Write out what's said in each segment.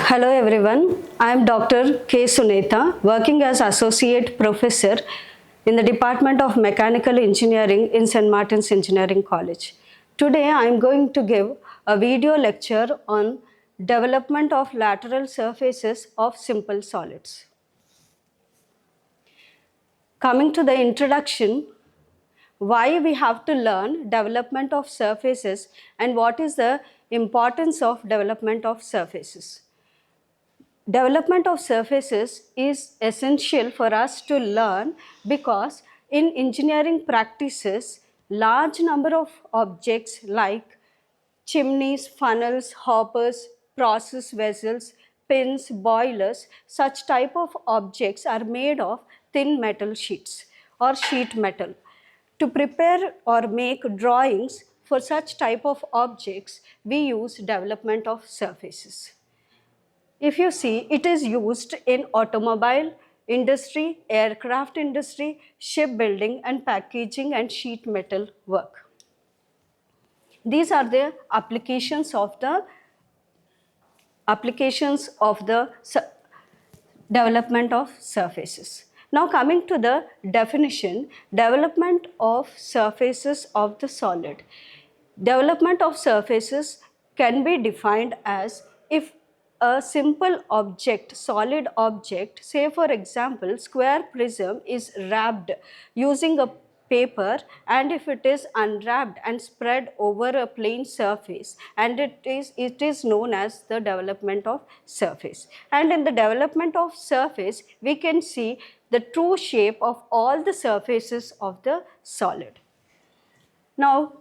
Hello everyone, I am Dr. K. Sunetha, working as Associate Professor in the Department of Mechanical Engineering in St. Martin's Engineering College. Today I am going to give a video lecture on development of lateral surfaces of simple solids. Coming to the introduction, why we have to learn development of surfaces and what is the importance of development of surfaces. Development of surfaces is essential for us to learn because in engineering practices, large number of objects like chimneys, funnels, hoppers, process vessels, pins, boilers, such type of objects are made of thin metal sheets or sheet metal. To prepare or make drawings for such type of objects, we use development of surfaces. If you see, it is used in automobile industry, aircraft industry, shipbuilding and packaging and sheet metal work. These are the applications of the development of surfaces. Now coming to the definition, development of surfaces of the solid. Development of surfaces can be defined as if a simple object, solid object, say for example, square prism is wrapped using a paper, and if it is unwrapped and spread over a plain surface, and it is known as the development of surface. And in the development of surface, we can see the true shape of all the surfaces of the solid. Now,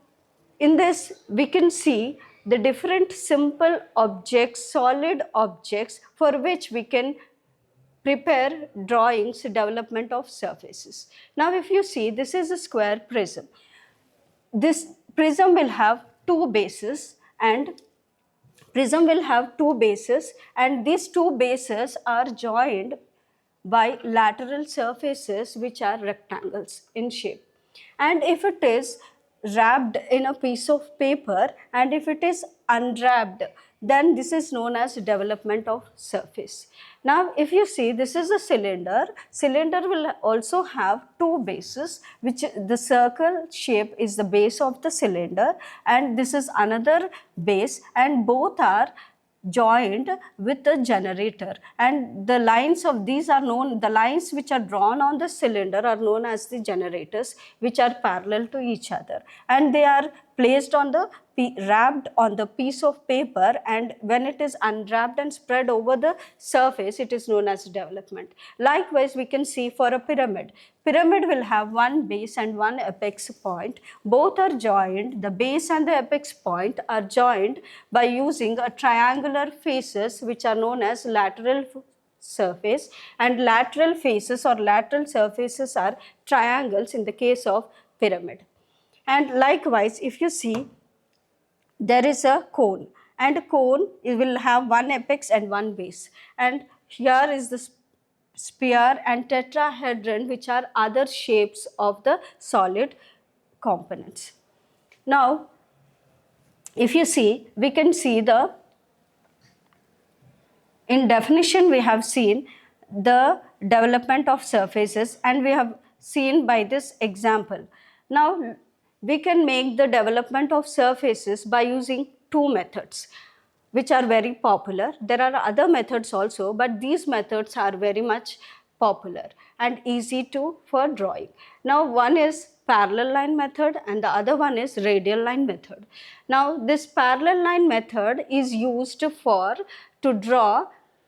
in this, we can see the different simple objects, solid objects, for which we can prepare drawings, development of surfaces. Now, if you see, this is a square prism. This prism will have two bases, and these two bases are joined by lateral surfaces which are rectangles in shape. And if it is wrapped in a piece of paper and if it is unwrapped, then this is known as development of surface. Now if you see, this is a cylinder. Cylinder will also have two bases, which the circle shape is the base of the cylinder, and this is another base, and both are joined with the generator, and the lines of these are known, the lines which are drawn on the cylinder are known as the generators, which are parallel to each other, and they are placed on the wrapped on the piece of paper, and when it is unwrapped and spread over the surface, it is known as development. Likewise, we can see for a pyramid. Pyramid will have one base and one apex point. Both are joined, the base and the apex point are joined by using a triangular faces which are known as lateral surface, and lateral faces or lateral surfaces are triangles in the case of pyramid. And likewise, if you see, there is a cone, and a cone will have one apex and one base, and here is the sphere and tetrahedron, which are other shapes of the solid components. Now if you see, we can see the, in definition we have seen the development of surfaces, and we have seen by this example. Now we can make the development of surfaces by using two methods which are very popular. There are other methods also, but these methods are very much popular and easy for drawing. Now one is parallel line method and the other one is radial line method. Now this parallel line method is used to draw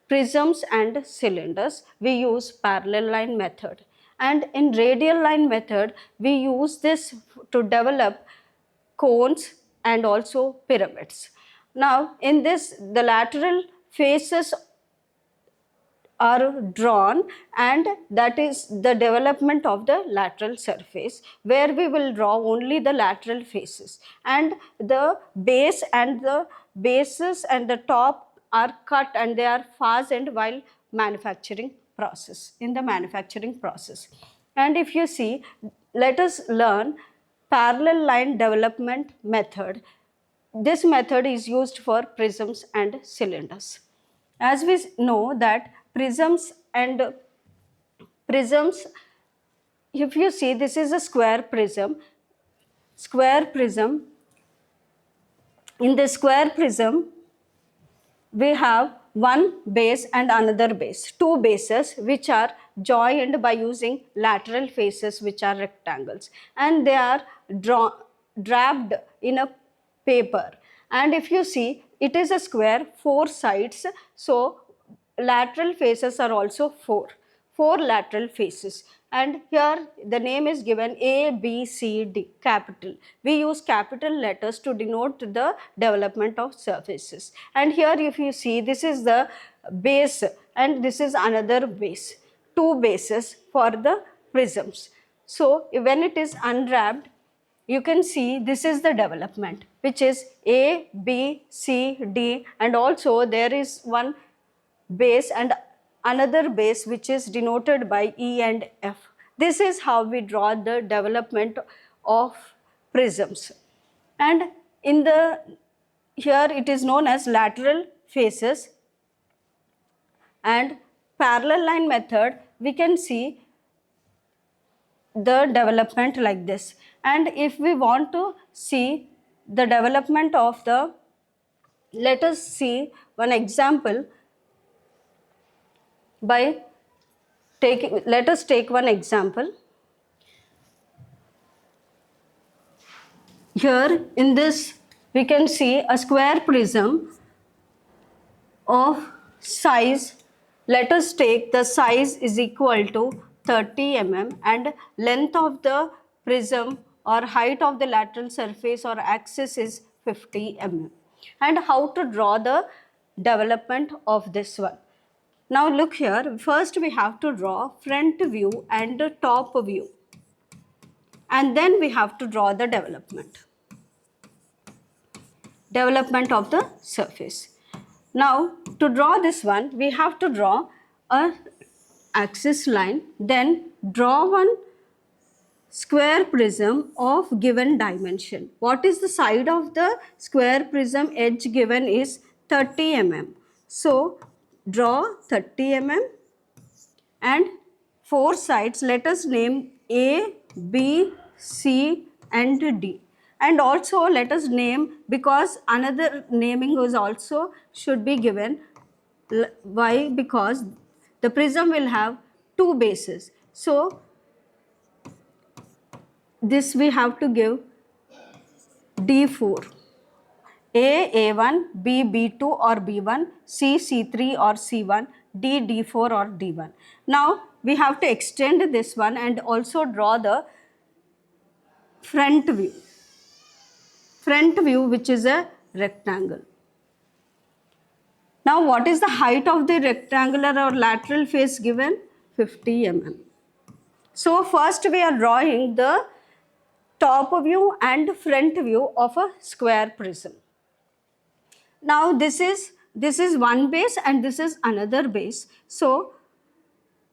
prisms and cylinders. We use parallel line method. And in radial line method, we use this to develop cones and also pyramids. Now in this, the lateral faces are drawn, and that is the development of the lateral surface, where we will draw only the lateral faces, and the base and the bases and the top are cut and they are fastened while manufacturing process, in the manufacturing process. And if you see, let us learn parallel line development method. This method is used for prisms and cylinders. As we know that prisms, if you see, this is a square prism. In the square prism, we have one base and another base, two bases which are joined by using lateral faces which are rectangles, and they are draped in a paper. And if you see, it is a square, four sides, so lateral faces are also four lateral faces. And here the name is given A, B, C, D, capital. We use capital letters to denote the development of surfaces. And here if you see, this is the base and this is another base, two bases for the prisms. So when it is unwrapped, you can see this is the development, which is A, B, C, D, and also there is one base and another base which is denoted by E and F. This is how we draw the development of prisms. And in the here it is known as lateral faces, and parallel line method we can see the development like this. And if we want to see the development of the, let us see one example by taking, let us take one example. Here in this we can see a square prism of size, let us take the size is equal to 30 mm and length of the prism or height of the lateral surface or axis is 50 mm. And how to draw the development of this one? Now look here, first we have to draw front view and top view, and then we have to draw the development of the surface. Now to draw this one, we have to draw a axis line, then draw one square prism of given dimension. What is the side of the square prism edge given is 30 mm. So draw 30 mm and four sides, let us name A, B, C and D. And also let us name, because another naming is also should be given. Why? Because the prism will have two bases. So this we have to give D4. A, A1, B, B2 or B1, C, C3 or C1, D, D4 or D1. Now we have to extend this one and also draw the front view which is a rectangle. Now what is the height of the rectangular or lateral face given? 50 mm. So first we are drawing the top view and front view of a square prism. Now this is one base and this is another base. So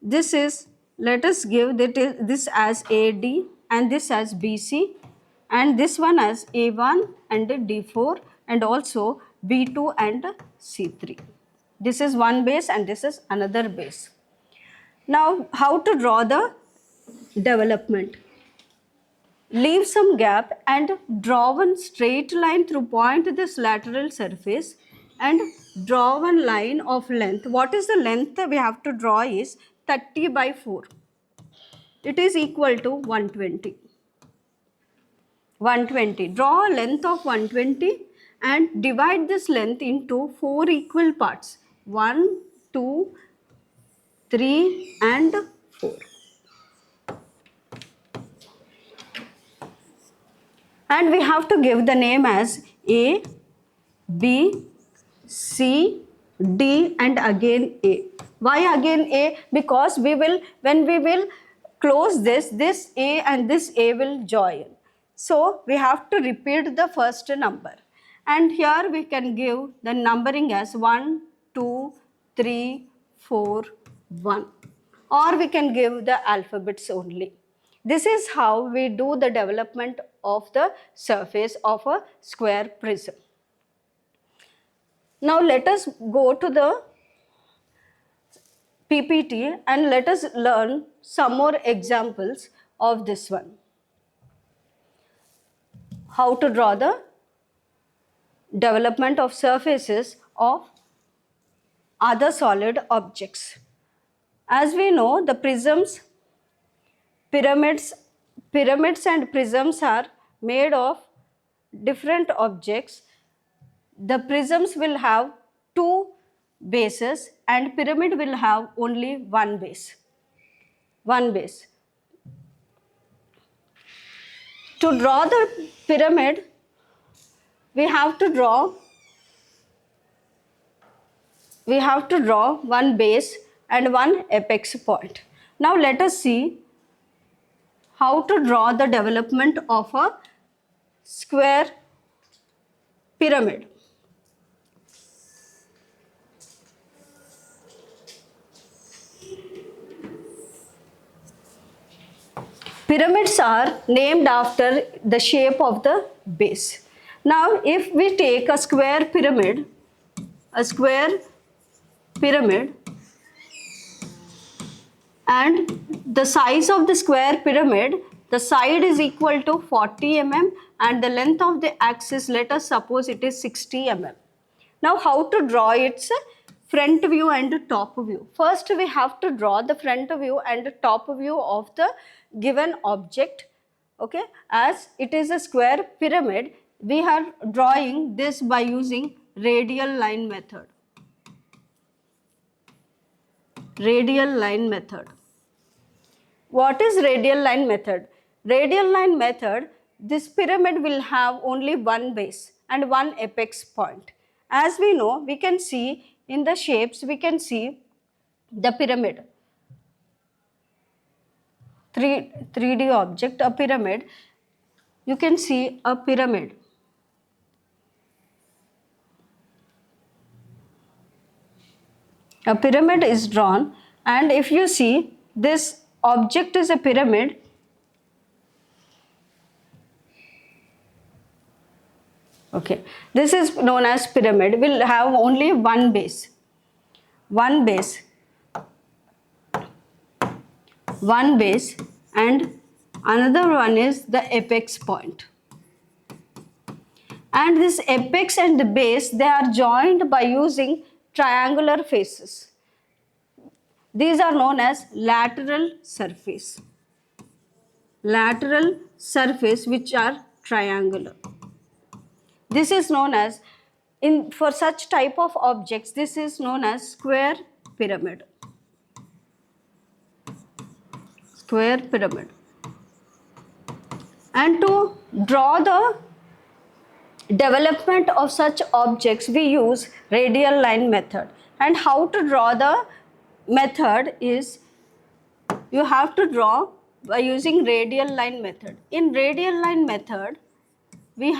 this is, let us give this as AD and this as BC and this one as A1 and D4 and also B2 and C3. This is one base and this is another base. Now how to draw the development? Leave some gap and draw one straight line through point this lateral surface and draw one line of length. What is the length we have to draw is 30 by 4. It is equal to 120. 120. Draw a length of 120 and divide this length into 4 equal parts. 1, 2, 3 and 4. And we have to give the name as A, B, C, D and again A. Why again A? Because when we will close this A and this A will join. So we have to repeat the first number. And here we can give the numbering as 1, 2, 3, 4, 1. Or we can give the alphabets only. This is how we do the development of the surface of a square prism. Now let us go to the PPT and let us learn some more examples of this one. How to draw the development of surfaces of other solid objects. As we know, the pyramids and prisms are made of different objects. The prisms will have two bases and pyramid will have only one base. To draw the pyramid, we have to draw one base and one apex point. Now let us see how to draw the development of a square pyramid. Pyramids are named after the shape of the base. Now if we take a square pyramid, and the size of the square pyramid, the side is equal to 40 mm and the length of the axis, let us suppose it is 60 mm. Now how to draw its front view and top view? First we have to draw the front view and top view of the given object. Okay, as it is a square pyramid, we are drawing this by using radial line method. What is radial line method? Radial line method, this pyramid will have only one base and one apex point. As we know, we can see in the shapes, we can see the pyramid. 3D object, a pyramid. You can see a pyramid. A pyramid is drawn, and if you see this object is a pyramid, okay, this is known as pyramid, will have only one base and another one is the apex point. And this apex and the base, they are joined by using triangular faces. These are known as lateral surface which are triangular. This is known as, for such type of objects, this is known as square pyramid. And to draw the development of such objects, we use radial line method. And how to draw the method is, you have to draw by using radial line method. In radial line method, we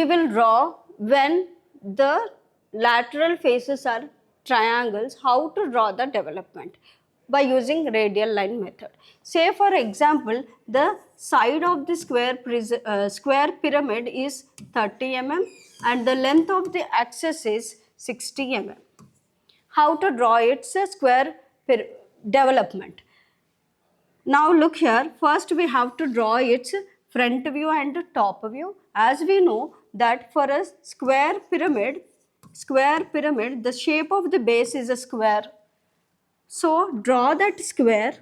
will draw when the lateral faces are triangles, how to draw the development by using radial line method. Say for example, the side of the square pyramid is 30 mm and the length of the axis is 60 mm. How to draw its square development? Now look here, first we have to draw its front view and top view. As we know that for a square pyramid, the shape of the base is a square. So draw that square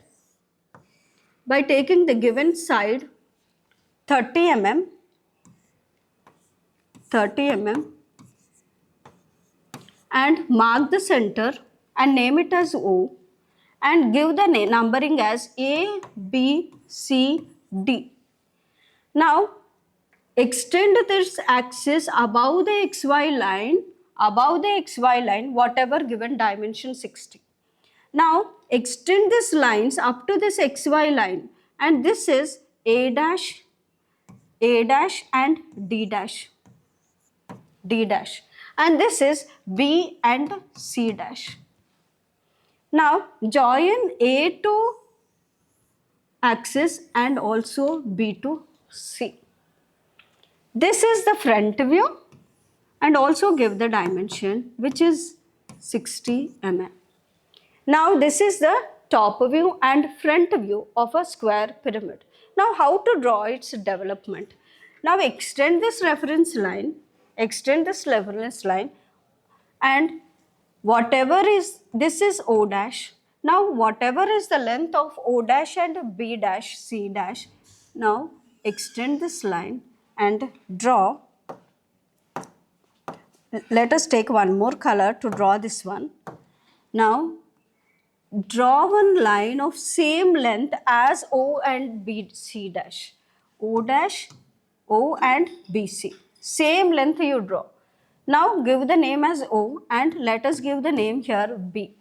by taking the given side 30 mm and mark the center and name it as O and give the numbering as A, B, C, D. Now extend this axis above the XY line, whatever given dimension 60. Now extend these lines up to this XY line, and this is A dash and D dash, and this is B and C dash. Now join A to axis and also B to C. This is the front view, and also give the dimension, which is 60 mm. Now this is the top view and front view of a square pyramid. Now how to draw its development? Now extend this reference line, and whatever is, this is O dash. Now whatever is the length of O dash and B dash, C dash, now extend this line and draw. Let us take one more color to draw this one. Now draw one line of same length as O and BC dash. O dash, O and BC. Same length you draw. Now give the name as O and let us give the name here B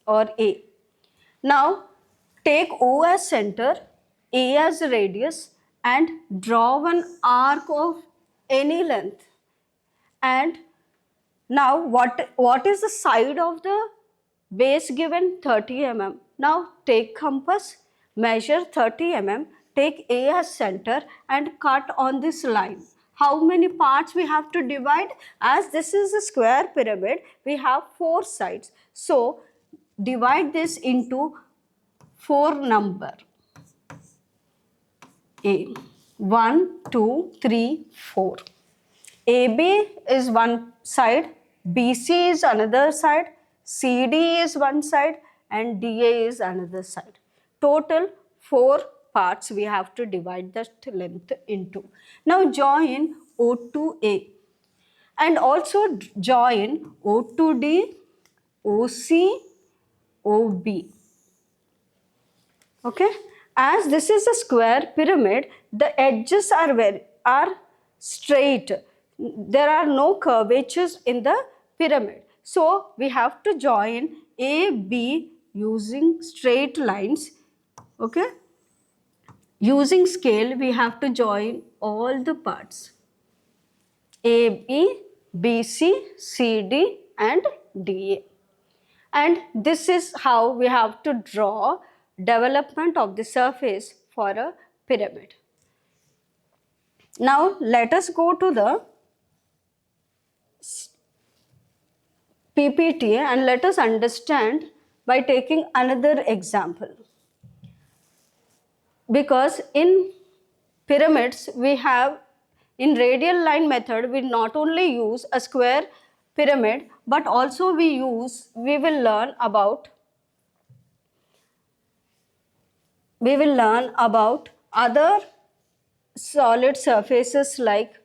or A. Now take O as center, A as radius, and draw one arc of any length. And now what is the side of the base given? 30 mm. Now take compass, measure 30 mm, take A as center and cut on this line. How many parts we have to divide? As this is a square pyramid, we have 4 sides. So divide this into 4 number. A 1, 2, 3, 4. AB is one side, BC is another side, CD is one side, and DA is another side. Total 4 parts we have to divide that length into. Now join O to A and also join O to D, OC, OB. Okay, as this is a square pyramid, the edges are straight. There are no curvatures in the pyramid. So we have to join A, B using straight lines. Okay, using scale we have to join all the parts. A, B, B, C, C, D and D, A. And this is how we have to draw development of the surface for a pyramid. Now let us go to the PPT and let us understand by taking another example. Because in pyramids we have, in radial line method, we not only use a square pyramid but also we will learn about other solid surfaces. Like,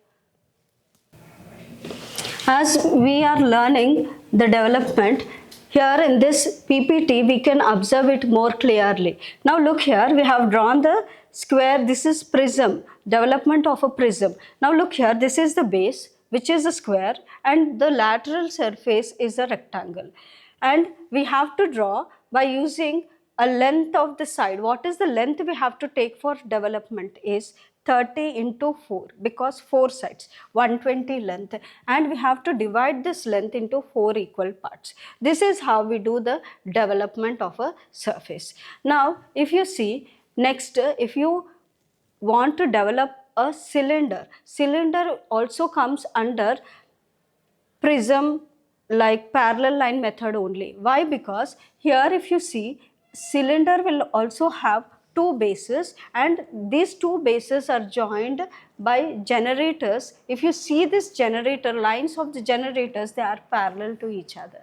as we are learning the development here in this PPT, we can observe it more clearly. Now look here, we have drawn the square. This is prism, development of a prism. Now look here, this is the base, which is a square, and the lateral surface is a rectangle. And we have to draw by using a length of the side. What is the length we have to take for development is 30 into 4, because 4 sides, 120 length, and we have to divide this length into 4 equal parts. This is how we do the development of a surface. Now if you see next, if you want to develop a cylinder also comes under prism, like parallel line method only. Why? Because here if you see, cylinder will also have 2 bases, and these 2 bases are joined by generators. If you see this generator, lines of the generators, they are parallel to each other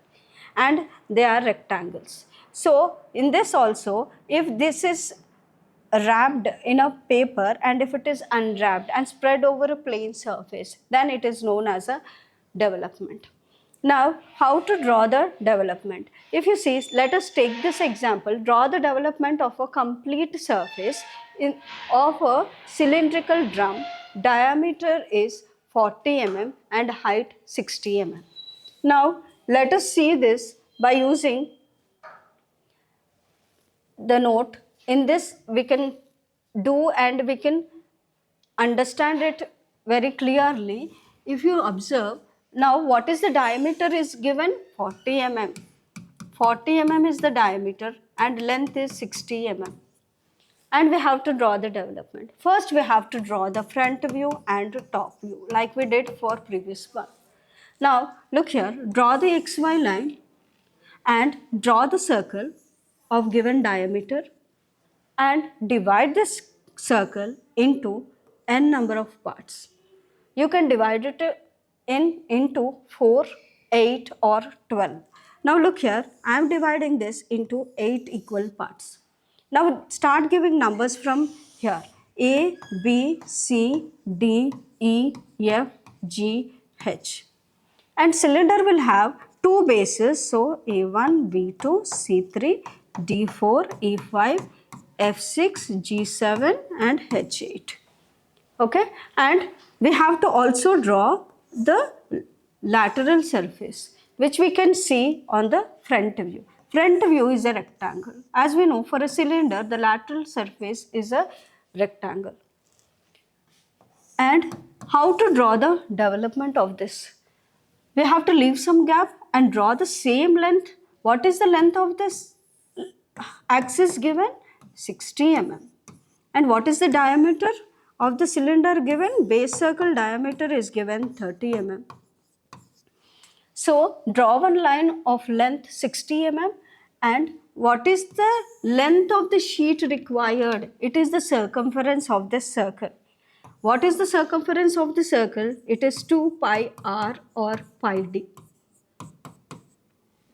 and they are rectangles. So in this also, if this is wrapped in a paper and if it is unwrapped and spread over a plain surface, then it is known as a development. Now, how to draw the development? If you see, let us take this example. Draw the development of a complete surface of a cylindrical drum. Diameter is 40 mm and height 60 mm. Now, let us see this by using the note. In this, we can do and we can understand it very clearly. If you observe, now what is the diameter is given? 40 mm. 40 mm is the diameter and length is 60 mm. And we have to draw the development. First we have to draw the front view and top view like we did for previous one. Now look here, draw the XY line and draw the circle of given diameter and divide this circle into n number of parts. You can divide it into 4, 8 or 12. Now look here, I am dividing this into 8 equal parts. Now start giving numbers from here. A, B, C, D, E, F, G, H. And cylinder will have two bases, so A1, B2, C3, D4, E5, F6, G7 and H8. Okay, and we have to also draw the lateral surface, which we can see on the front view. Front view is a rectangle. As we know, for a cylinder, the lateral surface is a rectangle. And how to draw the development of this? We have to leave some gap and draw the same length. What is the length of this axis given? 60 mm. And what is the diameter of the cylinder given? Base circle diameter is given 30 mm. So draw one line of length 60 mm, and what is the length of the sheet required? It is the circumference of this circle. What is the circumference of the circle? It is 2 pi r or pi d.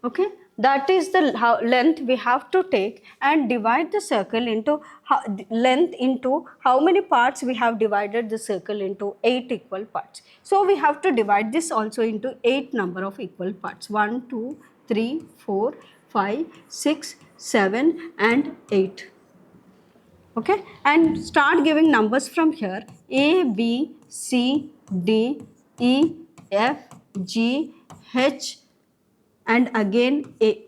Okay, that is the length we have to take and divide the circle into length into how many parts we have divided the circle into 8 equal parts. So we have to divide this also into 8 number of equal parts. 1, 2, 3, 4, 5, 6, 7 and 8. Okay, and start giving numbers from here. A, B, C, D, E, F, G, H and again A.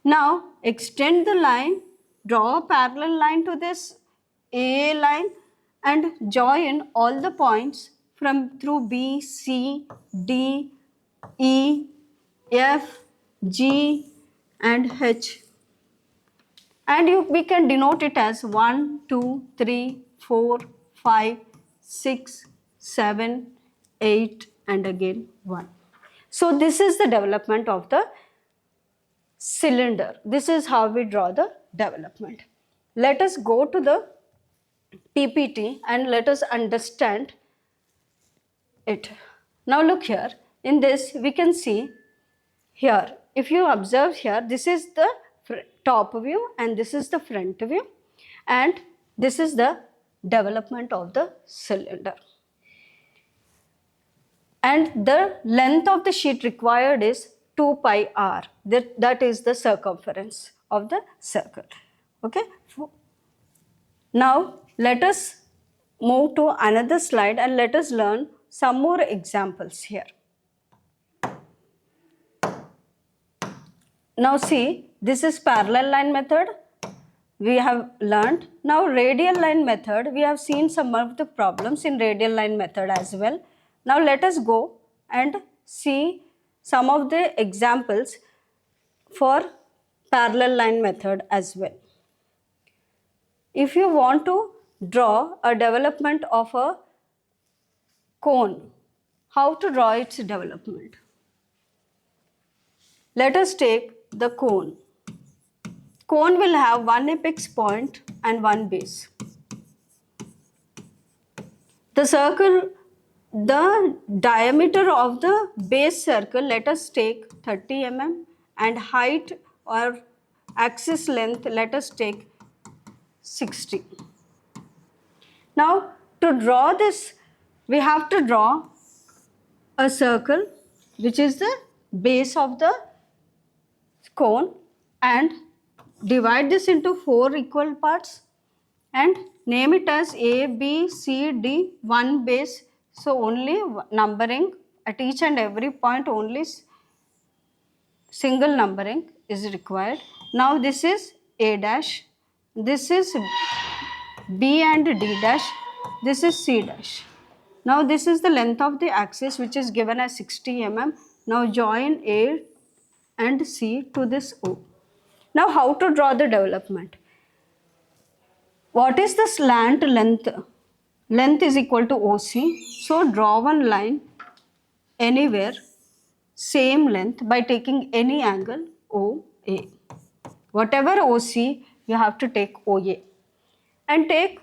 Now extend the line, draw a parallel line to this A line and join all the points from through B, C, D, E, F, G and H. And we can denote it as 1, 2, 3, 4, 5, 6, 7, 8 and again 1. So this is the development of the cylinder. This is how we draw the development. Let us go to the PPT and let us understand it. Now look here, in this we can see here, if you observe here, this is the top view and this is the front view and this is the development of the cylinder. And the length of the sheet required is 2 pi r. That is the circumference of the circle. Okay. Now let us move to another slide and let us learn some more examples here. Now see, this is parallel line method we have learned. Now radial line method, we have seen some of the problems in radial line method as well. Now let us go and see some of the examples for parallel line method as well. If you want to draw a development of a cone, how to draw its development? Let us take the cone. Cone will have one apex point and one base. The circle, the diameter of the base circle, let us take 30 mm and height or axis length, let us take 60. Now to draw this, we have to draw a circle which is the base of the cone and divide this into 4 equal parts and name it as A, B, C, D, one base. So only numbering at each and every point, only single numbering is required. Now this is A dash, this is B and D dash, this is C dash. Now this is the length of the axis which is given as 60 mm. Now join A and C to this O. Now how to draw the development? What is the slant length? Length is equal to OC. So draw one line anywhere same length by taking any angle OA. Whatever OC, you have to take OA. And take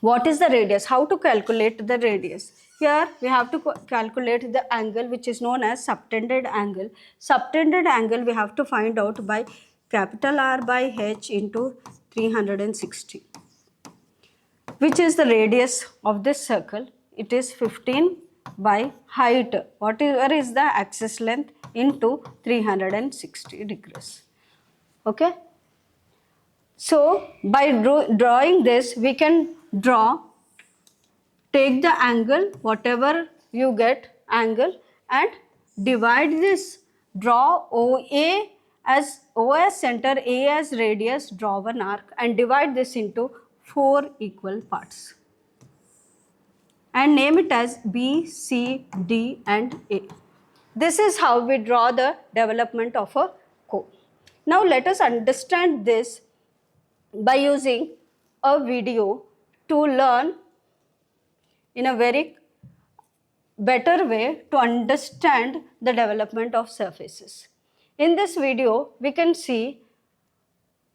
what is the radius, how to calculate the radius. Here we have to calculate the angle which is known as subtended angle. Subtended angle we have to find out by capital R by H into 360, which is the radius of this circle. It is 15 by height, whatever is the axis length, into 360 degrees. Okay. So by drawing this, we can take the angle, whatever you get angle, and divide this. Draw OA as O as center, A as radius, draw one arc and divide this into 4 equal parts. And name it as B, C, D and A. This is how we draw the development of a cone. Now let us understand this by using a video to learn in a very better way to understand the development of surfaces. In this video, we can see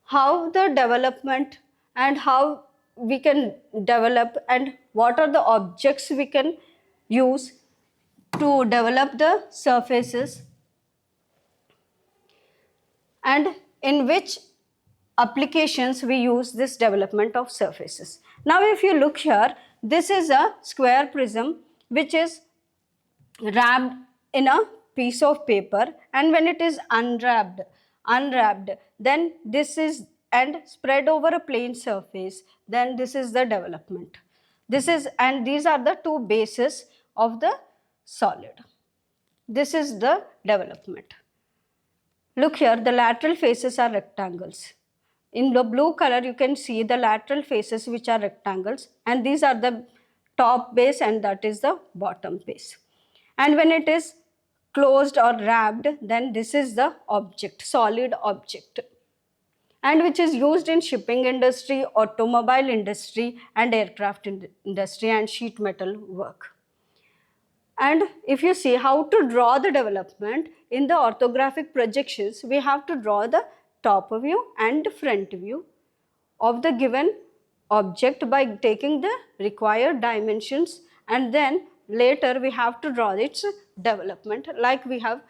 how the development and how we can develop and what are the objects we can use to develop the surfaces and in which applications we use this development of surfaces. Now if you look here, this is a square prism which is wrapped in a piece of paper, and when it is unwrapped, then this is and spread over a plane surface, then this is the development. This is, and these are the two bases of the solid. This is the development. Look here, the lateral faces are rectangles. In the blue color, you can see the lateral faces which are rectangles, and these are the top base and that is the bottom base. And when it is closed or wrapped, then this is the object, solid object, and which is used in shipping industry, automobile industry and aircraft industry and sheet metal work. And if you see how to draw the development in the orthographic projections, we have to draw the top view and front view of the given object by taking the required dimensions, and then later we have to draw its development like we have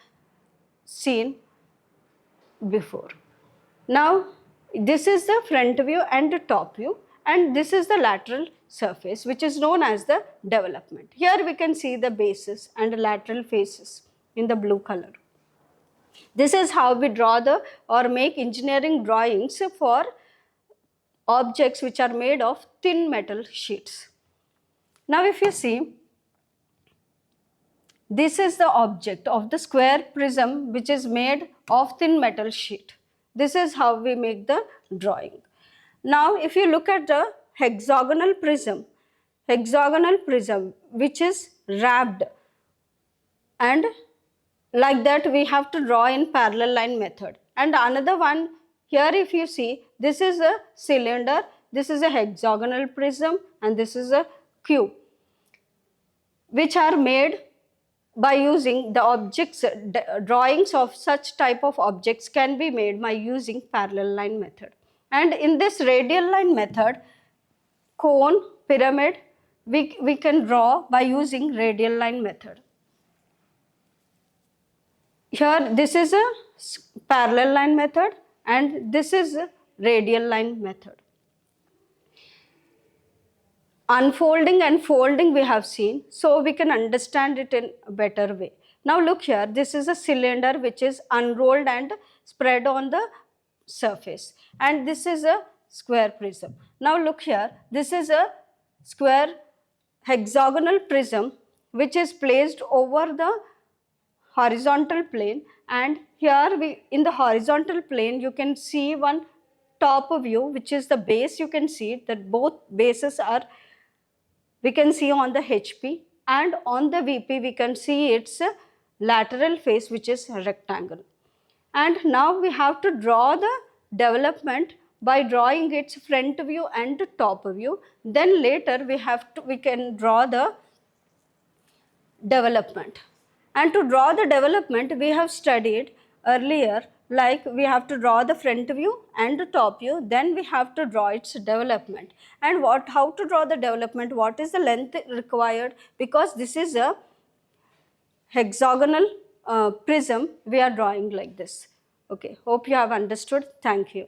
seen before. Now this is the front view and the top view, and this is the lateral surface which is known as the development. Here we can see the bases and the lateral faces in the blue color. This is how we draw the or make engineering drawings for objects which are made of thin metal sheets. Now if you see, this is the object of the square prism which is made of thin metal sheet. This is how we make the drawing. Now if you look at the hexagonal prism which is wrapped, and like that we have to draw in parallel line method. And another one here, if you see, this is a cylinder, this is a hexagonal prism and this is a cube, which are made by using the objects. Drawings of such type of objects can be made by using parallel line method. And in this radial line method, cone, pyramid, we can draw by using radial line method. Here this is a parallel line method and this is a radial line method. Unfolding and folding we have seen, so we can understand it in a better way. Now look here, this is a cylinder which is unrolled and spread on the surface, and this is a square prism. Now look here, this is a square hexagonal prism which is placed over the horizontal plane, and here in the horizontal plane you can see one top view which is the base. You can see that both bases are, we can see on the HP, and on the VP we can see its lateral face which is a rectangle. And now we have to draw the development by drawing its front view and top view. Then later we can draw the development. And to draw the development, we have studied earlier, like we have to draw the front view and the top view, then we have to draw its development. And how to draw the development, what is the length required, because this is a hexagonal prism we are drawing like this. Okay, hope you have understood. Thank you.